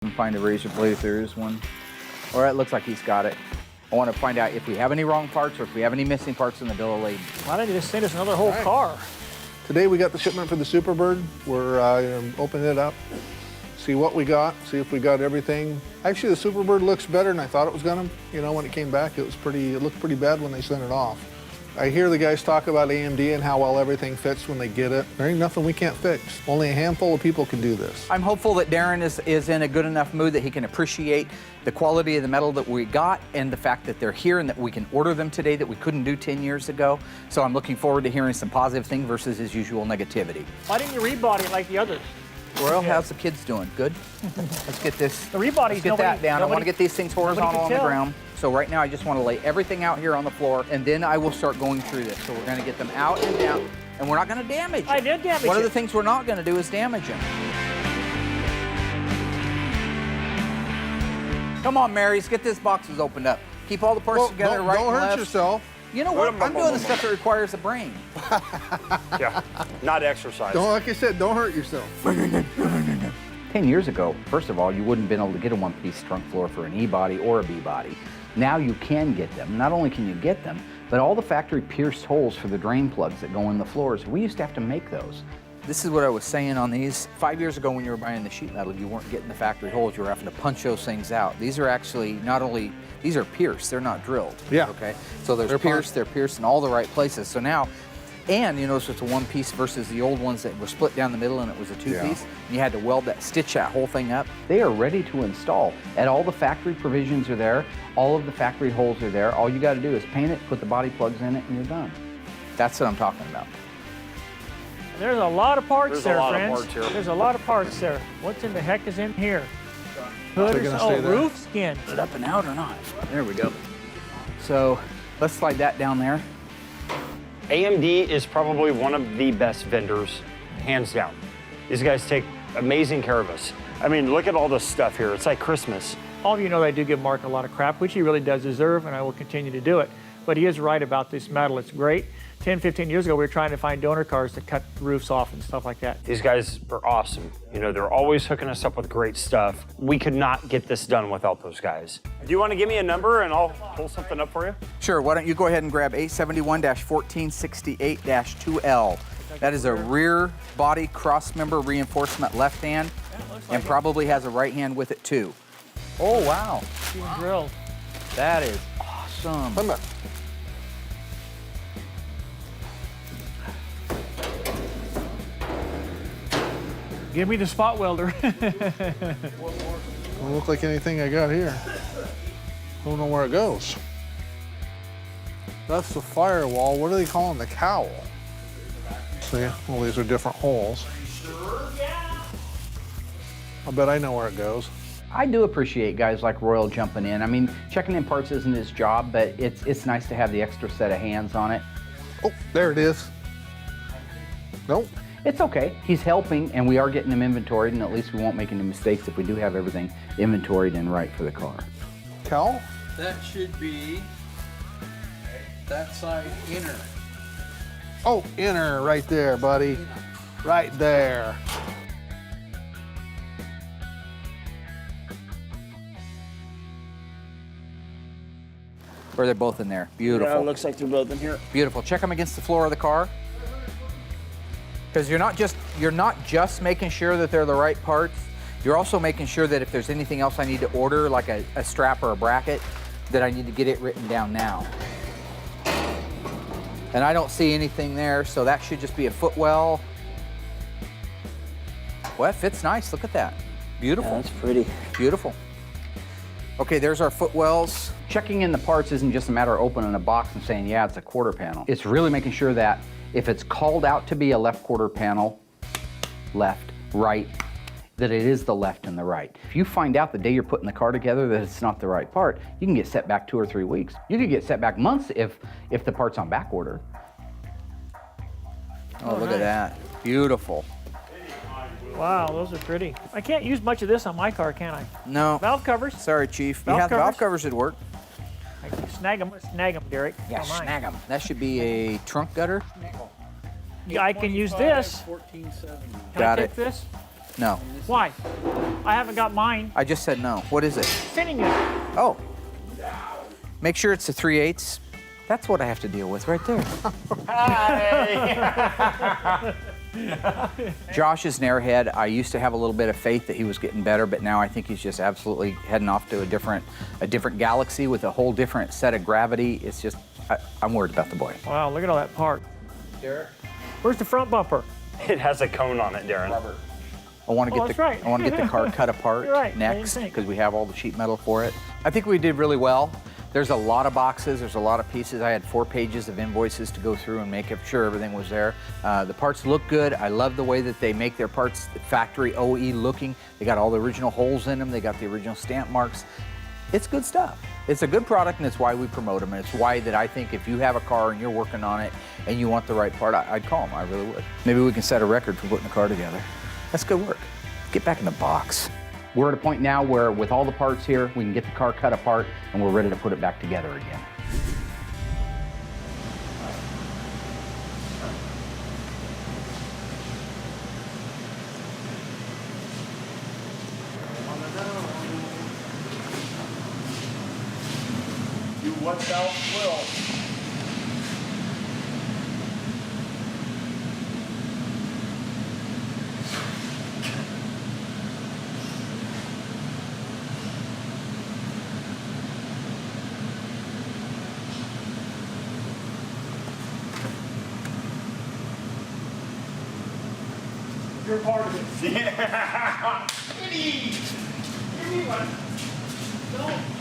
And find a razor blade if there is one. All right, looks like he's got it. I want to find out if we have any wrong parts or if we have any missing parts in the bill of lading. Why don't you just send us another whole car? Today we got the shipment for the Superbird. We're gonna open it up, see what we got, see if we got everything. Actually, the Superbird looks better than I thought it was gonna. You know, when it came back, it looked pretty bad when they sent it off. I hear the guys talk about AMD and how well everything fits when they get it. There ain't nothing we can't fix. Only a handful of people can do this. I'm hopeful that Darren is in a good enough mood that he can appreciate the quality of the metal that we got and the fact that they're here and that we can order them today that we couldn't do 10 years ago. So I'm looking forward to hearing some positive things versus his usual negativity. Why didn't you rebody it like the others? Royal, how's the kids doing? Good? Let's get this. The rebodies, let's get that down. I want to get these things horizontal on the ground. So right now I just want to lay everything out here on the floor and then I will start going through this. So we're going to get them out and down and we're not going to damage them. I did damage One of the things we're not going to do is damage them. Come on, Marys, get these boxes opened up. Keep all the parts together don't, right don't and hurt left. yourself. You know what? I'm doing the stuff that requires a brain. Yeah, not exercise. Don't, like I said, don't hurt yourself. 10 years ago, first of all, you wouldn't have been able to get a one-piece trunk floor for an E-body or a B-body. Now you can get them. Not only can you get them, but all the factory pierced holes for the drain plugs that go in the floors, we used to have to make those. This is what I was saying on these. 5 years ago when you were buying the sheet metal, you weren't getting the factory holes, you were having to punch those things out. These are actually not only, these are pierced, they're not drilled. Yeah. Okay, so they're pierced in all the right places. So now, and you notice it's a one piece versus the old ones that were split down the middle and it was a two piece. And you had to weld that, stitch that whole thing up. They are ready to install. And all the factory provisions are there. All of the factory holes are there. All you got to do is paint it, put the body plugs in it, and you're done. That's what I'm talking about. There's a lot of parts there, There's a lot friends. of parts here. There's a lot of parts there. What's in the heck is in here? Hood or roof skin. Is it up and out or not? There we go. So let's slide that down there. AMD is probably one of the best vendors, hands down. These guys take amazing care of us. I mean, look at all this stuff here. It's like Christmas. All of you know that I do give Mark a lot of crap, which he really does deserve, and I will continue to do it. But he is right about this metal. It's great. 10, 15 years ago, we were trying to find donor cars to cut roofs off and stuff like that. These guys are awesome. You know, they're always hooking us up with great stuff. We could not get this done without those guys. Do you want to give me a number and I'll pull something up for you? Sure, why don't you go ahead and grab 871-1468-2L. That is a rear body cross member reinforcement left hand and probably has a right hand with it too. Oh, wow. Drilled. That is awesome. Come back. Give me the spot welder. Don't look like anything I got here. Don't know where it goes. That's the firewall. What are they calling the cowl? See, well, these are different holes. I bet I know where it goes. I do appreciate guys like Royal jumping in. I mean, checking in parts isn't his job, but it's nice to have the extra set of hands on it. Oh, there it is. Nope. It's okay. He's helping, and we are getting them inventoried, and at least we won't make any mistakes if we do have everything inventoried and right for the car. Cowl? That should be that side inner. Oh, inner right there, buddy. Right there. Or they're both in there. Beautiful. Yeah, it looks like they're both in here. Beautiful. Check them against the floor of the car. Because you're not just making sure that they're the right parts. You're also making sure that if there's anything else I need to order, like a strap or a bracket, that I need to get it written down now. And I don't see anything there, so that should just be a footwell. Well, that fits nice. Look at that. Beautiful. Yeah, that's pretty. Beautiful. Okay, there's our footwells. Checking in the parts isn't just a matter of opening a box and saying, yeah, it's a quarter panel. It's really making sure that if it's called out to be a left quarter panel, left, right, that it is the left and the right. If you find out the day you're putting the car together that it's not the right part, you can get set back 2 or 3 weeks. You could get set back months if the part's on back order. Oh, look at that. Beautiful. Wow, those are pretty. I can't use much of this on my car, can I? No. Valve covers. Sorry, Chief. Valve covers? Valve covers would work. I can snag them, Derek. Yeah, on mine. snag them. That should be a trunk gutter. I can use this. 1470. Can Got I it. take this? No. Why? I haven't got mine. I just said no. What is it? Spinning unit. Oh. Make sure it's a 3/8. That's what I have to deal with right there. Josh is an airhead. I used to have a little bit of faith that he was getting better, but now I think he's just absolutely heading off to a different galaxy with a whole different set of gravity. It's just, I'm worried about the boy. Wow, look at all that part. Derek? Where's the front bumper? It has a cone on it, Darren. Robert. I want to get that's right. I want to get the car cut apart You're right. next What do you think? because we have all the sheet metal for it. I think we did really well. There's a lot of boxes. There's a lot of pieces. I had 4 pages of invoices to go through and make sure everything was there. The parts look good. I love the way that they make their parts factory OE looking. They got all the original holes in them. They got the original stamp marks. It's good stuff. It's a good product, and it's why we promote them. And it's why that I think if you have a car and you're working on it and you want the right part, I'd call them. I really would. Maybe we can set a record for putting the car together. That's good work. Get back in the box. We're at a point now where with all the parts here, we can get the car cut apart and we're ready to put it back together again. Do what thou wilt. You're part of it. Yeah. Give me one. Don't.